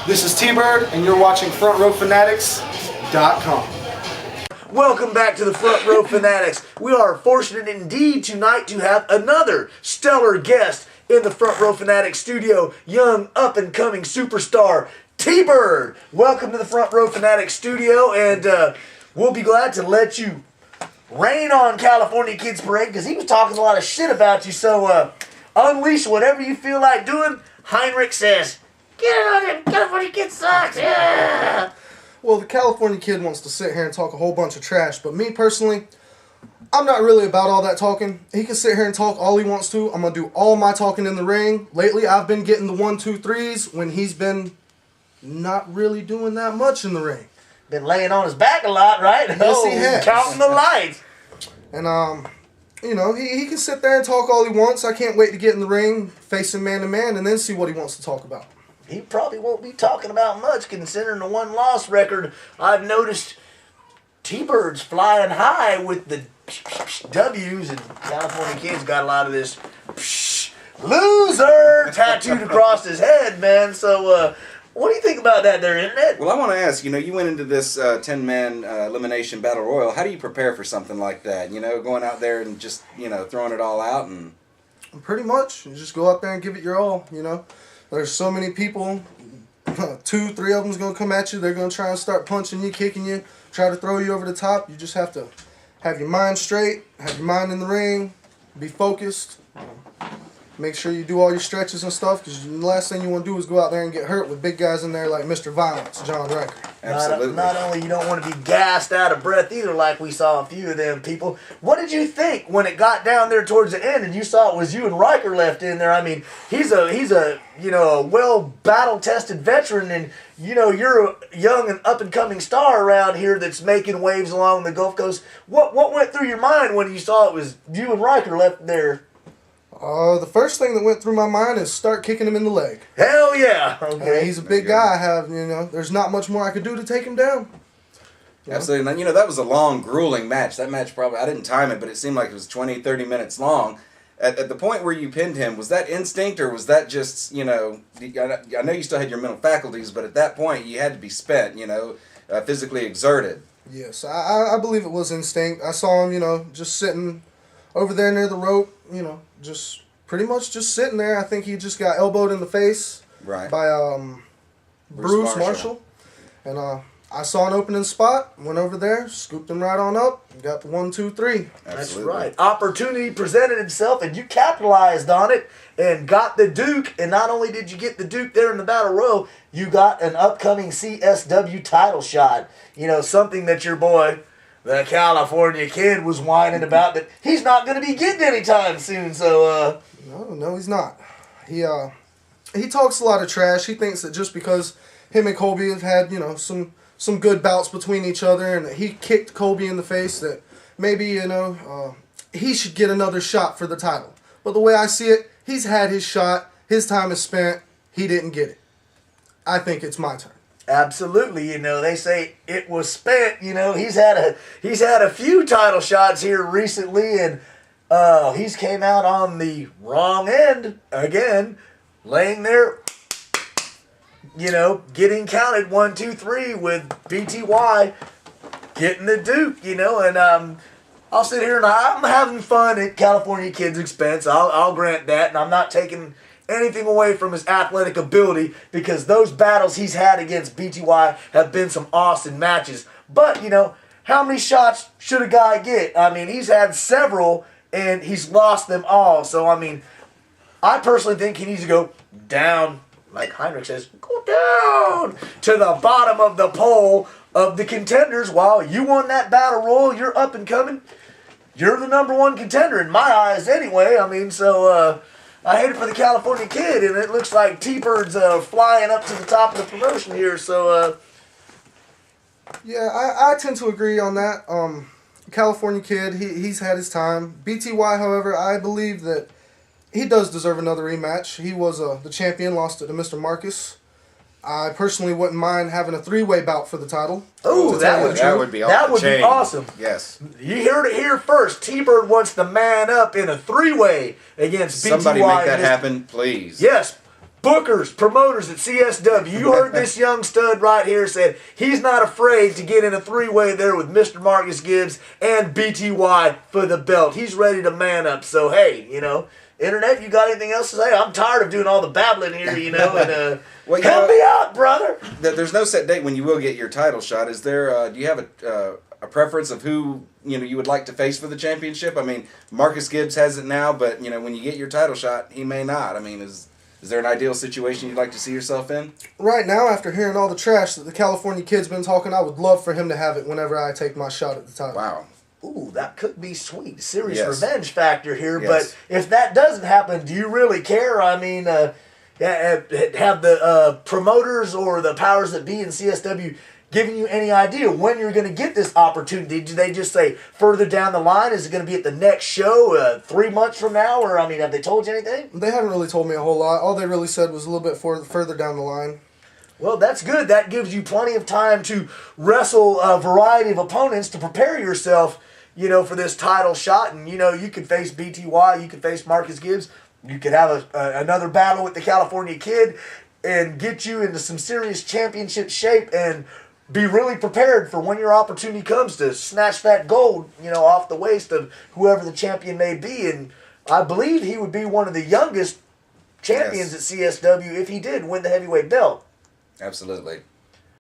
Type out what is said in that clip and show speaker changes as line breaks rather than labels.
This is T-Bird, and you're watching FrontRowFanatics.com.
Welcome back to the Front Row Fanatics. We are fortunate indeed tonight to have another stellar guest in the Front Row Fanatics studio, young up-and-coming superstar, T-Bird. Welcome to the Front Row Fanatics studio, and we'll be glad to let you rain on California Kids Parade because he was talking a lot of shit about you, so unleash whatever you feel like doing. Heinrich says, get it on him, California Kid sucks, yeah!
Well, the California Kid wants to sit here and talk a whole bunch of trash, but me personally, I'm not really about all that talking. He can sit here and talk all he wants to. I'm going to do all my talking in the ring. Lately, I've been getting the 1, 2, 3s when he's been not really doing that much in the ring.
Been laying on his back a lot, right?
Yes, he has.
Counting the lights.
And, you know, he can sit there and talk all he wants. I can't wait to get in the ring, face him man to man, and then see what he wants to talk about.
He probably won't be talking about much considering the one-loss record. I've noticed T-Bird's flying high with the W's, and California Kid's got a lot of this loser tattooed across his head, man. So, what do you think about that there, Internet?
Well, I want to ask, you went into this 10-man elimination battle royal. How do you prepare for something like that? Going out there and just, throwing it all out? And
pretty much. You just go out there and give it your all, There's so many people, 2, 3 of them's going to come at you. They're going to try and start punching you, kicking you, try to throw you over the top. You just have to have your mind straight, have your mind in the ring, be focused. Make sure you do all your stretches and stuff, because the last thing you want to do is go out there and get hurt with big guys in there like Mr. Violence, John Riker.
Absolutely.
Not only you don't want to be gassed out of breath either, like we saw a few of them people. What did you think when it got down there towards the end and you saw it was you and Riker left in there? I mean, he's a well battle-tested veteran, and you're a young and up-and-coming star around here that's making waves along the Gulf Coast. What went through your mind when you saw it was you and Riker left there?
The first thing that went through my mind is start kicking him in the leg.
Hell yeah! Okay.
He's a big guy. There's not much more I could do to take him down.
Absolutely. And, that was a long, grueling match. That match probably, I didn't time it, but it seemed like it was 20, 30 minutes long. At the point where you pinned him, was that instinct or was that just, I know you still had your mental faculties, but at that point you had to be spent, physically exerted.
Yes, I believe it was instinct. I saw him, just sitting over there near the rope, just pretty much just sitting there. I think he just got elbowed in the face by Bruce Marshall. And I saw an opening spot, went over there, scooped him right on up, and got the 1, 2, 3.
That's right. Opportunity presented itself, and you capitalized on it and got the Duke. And not only did you get the Duke there in the Battle Royal, you got an upcoming CSW title shot. Something that your boy, the California Kid, was whining about that he's not going to be getting anytime soon. So,
No, he's not. He talks a lot of trash. He thinks that just because him and Colby have had, some good bouts between each other, and that he kicked Colby in the face, that maybe, he should get another shot for the title. But the way I see it, he's had his shot. His time is spent. He didn't get it. I think it's my turn.
Absolutely, they say it was spent. He's had a few title shots here recently, and he's came out on the wrong end again, laying there, getting counted 1, 2, 3 with BTY getting the Duke, and I'll sit here and I'm having fun at California Kid's expense. I'll grant that, and I'm not taking anything away from his athletic ability, because those battles he's had against BTY have been some awesome matches. But, how many shots should a guy get? I mean, he's had several, and he's lost them all. So, I personally think he needs to go down, like Heinrich says, go down to the bottom of the pole of the contenders. While you won that battle royal, you're up and coming. You're the number 1 contender in my eyes anyway. I hate it for the California Kid, and it looks like T-Bird's flying up to the top of the promotion here, so...
Yeah, I tend to agree on that. California Kid, he's had his time. BTY, however, I believe that he does deserve another rematch. He was the champion, lost it to Mr. Marcus. I personally wouldn't mind having a 3-way bout for the title.
Oh, that would be awesome.
Yes.
You heard it here first. T-Bird wants to man up in a 3-way against BTY.
Somebody make that happen, please.
Yes. Bookers, promoters at CSW, you heard this young stud right here said he's not afraid to get in a three-way there with Mr. Marcus Gibbs and BTY for the belt. He's ready to man up. So, hey, you know, Internet, you got anything else to say? I'm tired of doing all the babbling here, you know, and
well,
help me out, brother.
There's no set date when you will get your title shot. Is there, do you have a preference of who, you know, you would like to face for the championship? I mean, Marcus Gibbs has it now, but, you know, when you get your title shot, he may not. I mean, is there an ideal situation you'd like to see yourself in?
Right now, after hearing all the trash that the California kid's been talking, I would love for him to have it whenever I take my shot at the title.
Wow.
Ooh, that could be sweet. Serious
Yes.
revenge factor here.
Yes.
But if that doesn't happen, do you really care? I mean, have the promoters or the powers that be in CSW giving you any idea when you're going to get this opportunity? Do they just say further down the line? Is it going to be at the next show 3 months from now? Or, I mean, have they told you anything?
They haven't really told me a whole lot. All they really said was a little bit further down the line.
Well, that's good. That gives you plenty of time to wrestle a variety of opponents to prepare yourself, you know, for this title shot. And, you know, you could face BTY, you could face Marcus Gibbs, you could have another battle with the California Kid and get you into some serious championship shape and be really prepared for when your opportunity comes to snatch that gold, you know, off the waist of whoever the champion may be. And I believe he would be one of the youngest champions at CSW if he did win the heavyweight belt.
Absolutely.